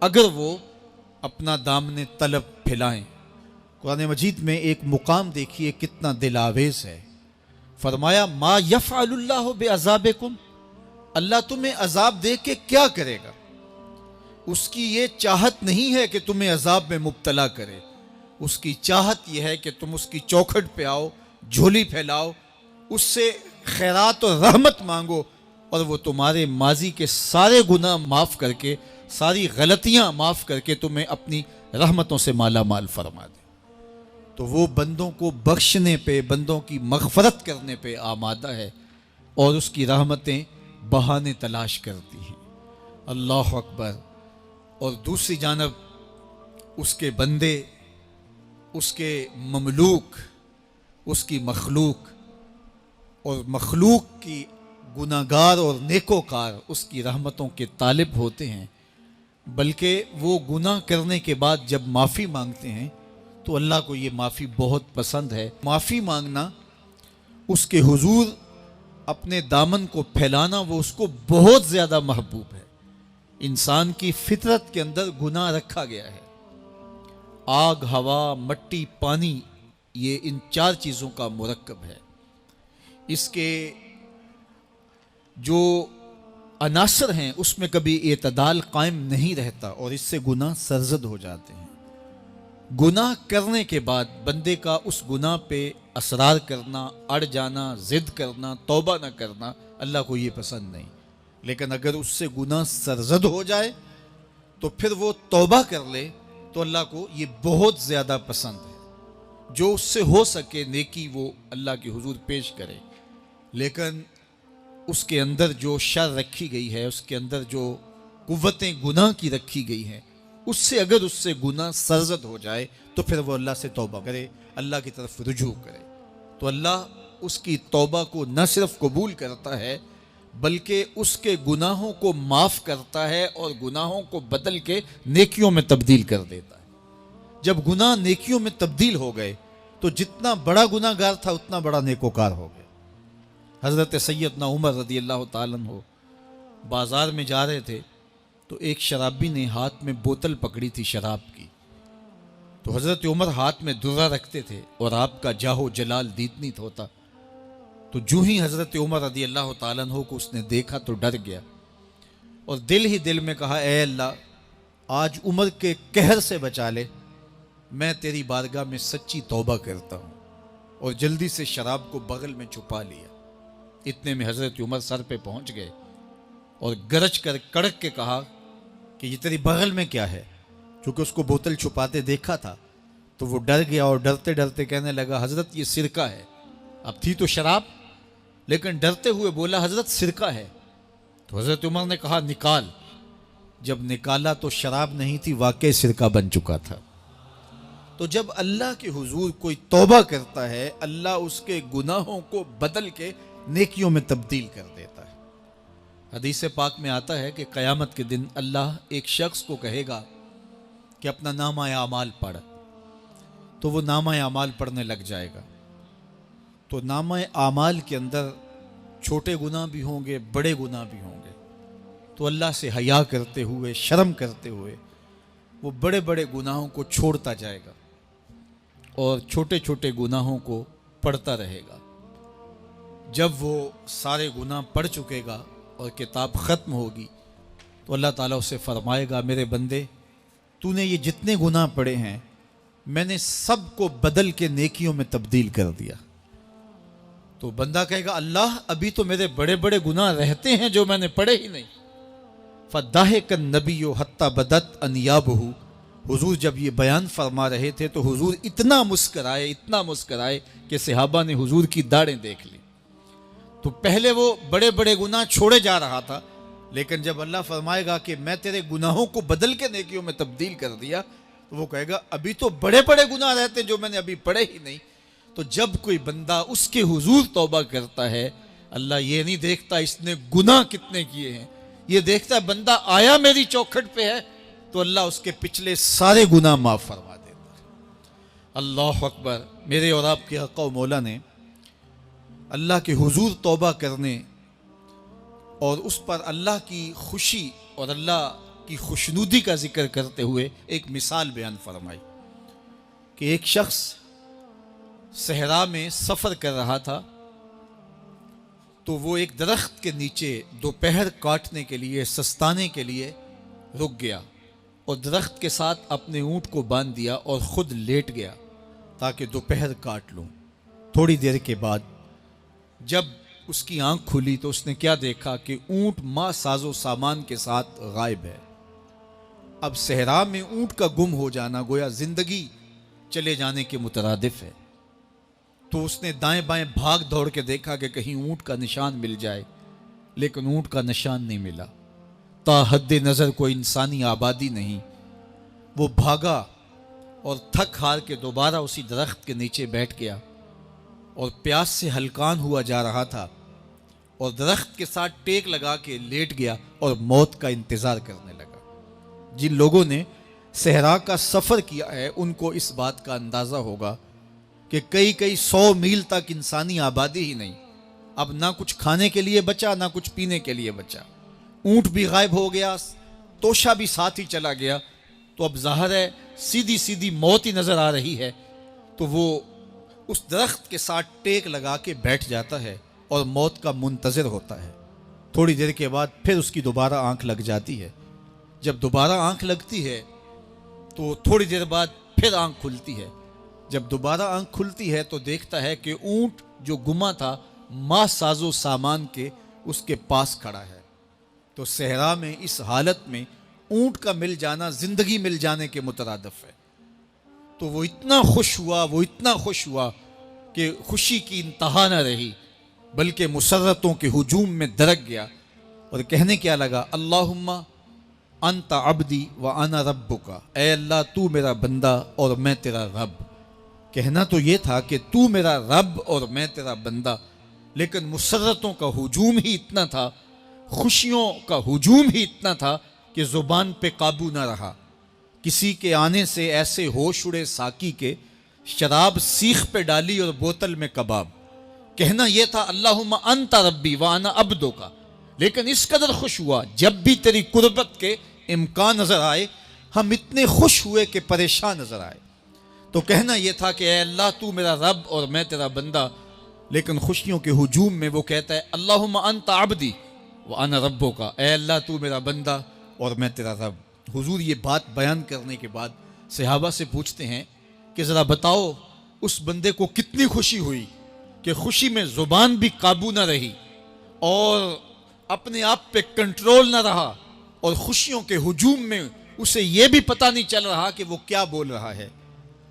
اگر وہ اپنا دامن طلب پھیلائیں۔ قرآن مجید میں ایک مقام دیکھیے کتنا دل آویز ہے، فرمایا ما یفعل اللہ بعذابکم، اللہ تمہیں عذاب دے کے کیا کرے گا؟ اس کی یہ چاہت نہیں ہے کہ تمہیں عذاب میں مبتلا کرے، اس کی چاہت یہ ہے کہ تم اس کی چوکھٹ پہ آؤ، جھولی پھیلاؤ، اس سے خیرات اور رحمت مانگو، اور وہ تمہارے ماضی کے سارے گناہ معاف کر کے، ساری غلطیاں معاف کر کے تمہیں اپنی رحمتوں سے مالا مال فرما دے۔ تو وہ بندوں کو بخشنے پہ، بندوں کی مغفرت کرنے پہ آمادہ ہے، اور اس کی رحمتیں بہانے تلاش کرتی ہیں۔ اللہ اکبر۔ اور دوسری جانب اس کے بندے، اس کے مملوک، اس کی مخلوق، اور مخلوق کی گناہگار اور نیکوکار اس کی رحمتوں کے طالب ہوتے ہیں، بلکہ وہ گناہ کرنے کے بعد جب معافی مانگتے ہیں تو اللہ کو یہ معافی بہت پسند ہے۔ معافی مانگنا، اس کے حضور اپنے دامن کو پھیلانا، وہ اس کو بہت زیادہ محبوب ہے۔ انسان کی فطرت کے اندر گناہ رکھا گیا ہے۔ آگ، ہوا، مٹی، پانی، یہ ان چار چیزوں کا مرکب ہے۔ اس کے جو عناصر ہیں اس میں کبھی اعتدال قائم نہیں رہتا، اور اس سے گناہ سرزد ہو جاتے ہیں۔ گناہ کرنے کے بعد بندے کا اس گناہ پہ اصرار کرنا، اڑ جانا، ضد کرنا، توبہ نہ کرنا اللہ کو یہ پسند نہیں۔ لیکن اگر اس سے گناہ سرزد ہو جائے تو پھر وہ توبہ کر لے تو اللہ کو یہ بہت زیادہ پسند ہے۔ جو اس سے ہو سکے نیکی وہ اللہ کے حضور پیش کرے، لیکن اس کے اندر جو شر رکھی گئی ہے، اس کے اندر جو قوتیں گناہ کی رکھی گئی ہیں، اس سے اگر اس سے گناہ سرزد ہو جائے تو پھر وہ اللہ سے توبہ کرے، اللہ کی طرف رجوع کرے، تو اللہ اس کی توبہ کو نہ صرف قبول کرتا ہے بلکہ اس کے گناہوں کو معاف کرتا ہے، اور گناہوں کو بدل کے نیکیوں میں تبدیل کر دیتا ہے۔ جب گناہ نیکیوں میں تبدیل ہو گئے تو جتنا بڑا گناہ گار تھا اتنا بڑا نیکوکار ہو گیا۔ حضرت سیدنا عمر رضی اللہ تعالیٰ عنہ بازار میں جا رہے تھے تو ایک شرابی نے ہاتھ میں بوتل پکڑی تھی شراب کی، تو حضرت عمر ہاتھ میں درہ رکھتے تھے اور آپ کا جاہ و جلال دیدنیت ہوتا، تو جو ہی حضرت عمر رضی اللہ تعالیٰ عنہ کو اس نے دیکھا تو ڈر گیا، اور دل ہی دل میں کہا اے اللہ آج عمر کے قہر سے بچا لے، میں تیری بارگاہ میں سچی توبہ کرتا ہوں، اور جلدی سے شراب کو بغل میں چھپا لیا۔ اتنے میں حضرت عمر سر پہ پہنچ گئے اور گرج کر کڑک کے کہا کہ یہ تیری بغل میں کیا ہے؟ چونکہ اس کو بوتل چھپاتے دیکھا تھا تو وہ ڈر گیا، اور ڈرتے ڈرتے کہنے لگا حضرت یہ سرکہ ہے۔ اب تھی تو شراب، لیکن ڈرتے ہوئے بولا حضرت سرکہ ہے۔ تو حضرت عمر نے کہا نکال۔ جب نکالا تو شراب نہیں تھی، واقعی سرکہ بن چکا تھا۔ تو جب اللہ کے حضور کوئی توبہ کرتا ہے، اللہ اس کے گناہوں کو بدل کے نیکیوں میں تبدیل کر دیتا ہے۔ حدیث پاک میں آتا ہے کہ قیامت کے دن اللہ ایک شخص کو کہے گا کہ اپنا نامہ اعمال پڑھ، تو وہ نامہ اعمال پڑھنے لگ جائے گا۔ تو نامہ اعمال کے اندر چھوٹے گناہ بھی ہوں گے، بڑے گناہ بھی ہوں گے، تو اللہ سے حیا کرتے ہوئے، شرم کرتے ہوئے وہ بڑے بڑے گناہوں کو چھوڑتا جائے گا اور چھوٹے چھوٹے گناہوں کو پڑھتا رہے گا۔ جب وہ سارے گناہ پڑھ چکے گا اور کتاب ختم ہوگی تو اللہ تعالیٰ اسے فرمائے گا میرے بندے تو نے یہ جتنے گناہ پڑھے ہیں میں نے سب کو بدل کے نیکیوں میں تبدیل کر دیا۔ تو بندہ کہے گا اللہ ابھی تو میرے بڑے بڑے گناہ رہتے ہیں جو میں نے پڑھے ہی نہیں۔ فَضَحِكَ النَّبِيُّ حَتَّى بَدَتْ أَنْيَابُهُ، حضور جب یہ بیان فرما رہے تھے تو حضور اتنا مسکرائے کہ صحابہ نے حضور کی داڑھیں دیکھ لی۔ تو پہلے وہ بڑے بڑے گناہ چھوڑے جا رہا تھا، لیکن جب اللہ فرمائے گا کہ میں تیرے گناہوں کو بدل کے نیکیوں میں تبدیل کر دیا، تو وہ کہے گا ابھی تو بڑے بڑے گناہ رہتے جو میں نے ابھی پڑھے ہی نہیں۔ تو جب کوئی بندہ اس کے حضور توبہ کرتا ہے، اللہ یہ نہیں دیکھتا اس نے گناہ کتنے کیے ہیں، یہ دیکھتا ہے بندہ آیا میری چوکھٹ پہ ہے تو اللہ اس کے پچھلے سارے گناہ معاف فرما دیتا ہے۔ اللہ اکبر۔ میرے اور آپ کے آقا و مولا نے اللہ کے حضور توبہ کرنے اور اس پر اللہ کی خوشی اور اللہ کی خوشنودی کا ذکر کرتے ہوئے ایک مثال بیان فرمائی کہ ایک شخص صحرا میں سفر کر رہا تھا، تو وہ ایک درخت کے نیچے دوپہر کاٹنے کے لیے، سستانے کے لیے رک گیا اور درخت کے ساتھ اپنے اونٹ کو باندھ دیا اور خود لیٹ گیا تاکہ دوپہر کاٹ لوں۔ تھوڑی دیر کے بعد جب اس کی آنکھ کھلی تو اس نے کیا دیکھا کہ اونٹ ماں ساز و سامان کے ساتھ غائب ہے۔ اب صحرا میں اونٹ کا گم ہو جانا گویا زندگی چلے جانے کے مترادف ہے۔ تو اس نے دائیں بائیں بھاگ دوڑ کے دیکھا کہ کہیں اونٹ کا نشان مل جائے، لیکن اونٹ کا نشان نہیں ملا۔ تا حد نظر کوئی انسانی آبادی نہیں۔ وہ بھاگا اور تھک ہار کے دوبارہ اسی درخت کے نیچے بیٹھ گیا اور پیاس سے ہلکان ہوا جا رہا تھا اور درخت کے ساتھ ٹیک لگا کے لیٹ گیا اور موت کا انتظار کرنے لگا۔ جن لوگوں نے صحرا کا سفر کیا ہے ان کو اس بات کا اندازہ ہوگا کہ کئی 100 میل تک انسانی آبادی ہی نہیں، اب نہ کچھ کھانے کے لیے بچا نہ کچھ پینے کے لیے بچا، اونٹ بھی غائب ہو گیا، توشا بھی ساتھ ہی چلا گیا، تو اب ظاہر ہے سیدھی موت ہی نظر آ رہی ہے۔ تو وہ اس درخت کے ساتھ ٹیک لگا کے بیٹھ جاتا ہے اور موت کا منتظر ہوتا ہے۔ تھوڑی دیر کے بعد پھر اس کی دوبارہ آنکھ لگ جاتی ہے۔ جب دوبارہ آنکھ لگتی ہے تو تھوڑی دیر بعد پھر آنکھ کھلتی ہے۔ جب دوبارہ آنکھ کھلتی ہے تو دیکھتا ہے کہ اونٹ جو گما تھا ماں ساز و سامان کے اس کے پاس کھڑا ہے۔ تو صحرا میں اس حالت میں اونٹ کا مل جانا زندگی مل جانے کے مترادف ہے۔ تو وہ اتنا خوش ہوا کہ خوشی کی انتہا نہ رہی، بلکہ مسرتوں کے ہجوم میں درک گیا اور کہنے کیا لگا، اللہم انت عبدی وانا ربک، اے اللہ تو میرا بندہ اور میں تیرا رب۔ کہنا تو یہ تھا کہ تو میرا رب اور میں تیرا بندہ، لیکن مسرتوں کا ہجوم ہی اتنا تھا، خوشیوں کا ہجوم ہی اتنا تھا کہ زبان پہ قابو نہ رہا۔ کسی کے آنے سے ایسے ہوش اڑے ساقی کے، شراب سیخ پہ ڈالی اور بوتل میں کباب۔ کہنا یہ تھا اللہم انت ربی وانا عبدک، لیکن اس قدر خوش ہوا جب بھی تیری قربت کے امکان نظر آئے ہم اتنے خوش ہوئے کہ پریشان نظر آئے۔ تو کہنا یہ تھا کہ اے اللہ تو میرا رب اور میں تیرا بندہ، لیکن خوشیوں کے ہجوم میں وہ کہتا ہے اللہم انت عبدی وانا ربک، اے اللہ تو میرا بندہ اور میں تیرا رب۔ حضور یہ بات بیان کرنے کے بعد صحابہ سے پوچھتے ہیں کہ ذرا بتاؤ اس بندے کو کتنی خوشی ہوئی کہ خوشی میں زبان بھی قابو نہ رہی اور اپنے آپ پہ کنٹرول نہ رہا، اور خوشیوں کے ہجوم میں اسے یہ بھی پتہ نہیں چل رہا کہ وہ کیا بول رہا ہے۔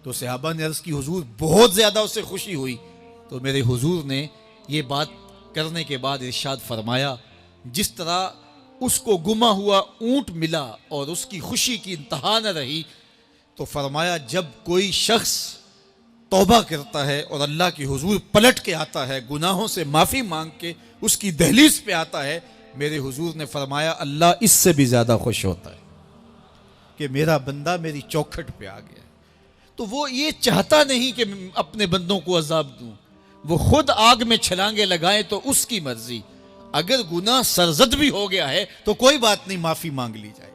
تو صحابہ نے عرض کی حضور بہت زیادہ اسے خوشی ہوئی۔ تو میرے حضور نے یہ بات کرنے کے بعد ارشاد فرمایا، جس طرح اس کو گما ہوا اونٹ ملا اور اس کی خوشی کی انتہا نہ رہی، تو فرمایا جب کوئی شخص توبہ کرتا ہے اور اللہ کی حضور پلٹ کے آتا ہے، گناہوں سے معافی مانگ کے اس کی دہلیز پہ آتا ہے، میرے حضور نے فرمایا اللہ اس سے بھی زیادہ خوش ہوتا ہے کہ میرا بندہ میری چوکھٹ پہ آ گیا۔ تو وہ یہ چاہتا نہیں کہ اپنے بندوں کو عذاب دوں، وہ خود آگ میں چھلانگے لگائیں تو اس کی مرضی، اگر گناہ سرزد بھی ہو گیا ہے تو کوئی بات نہیں، معافی مانگ لی جائے۔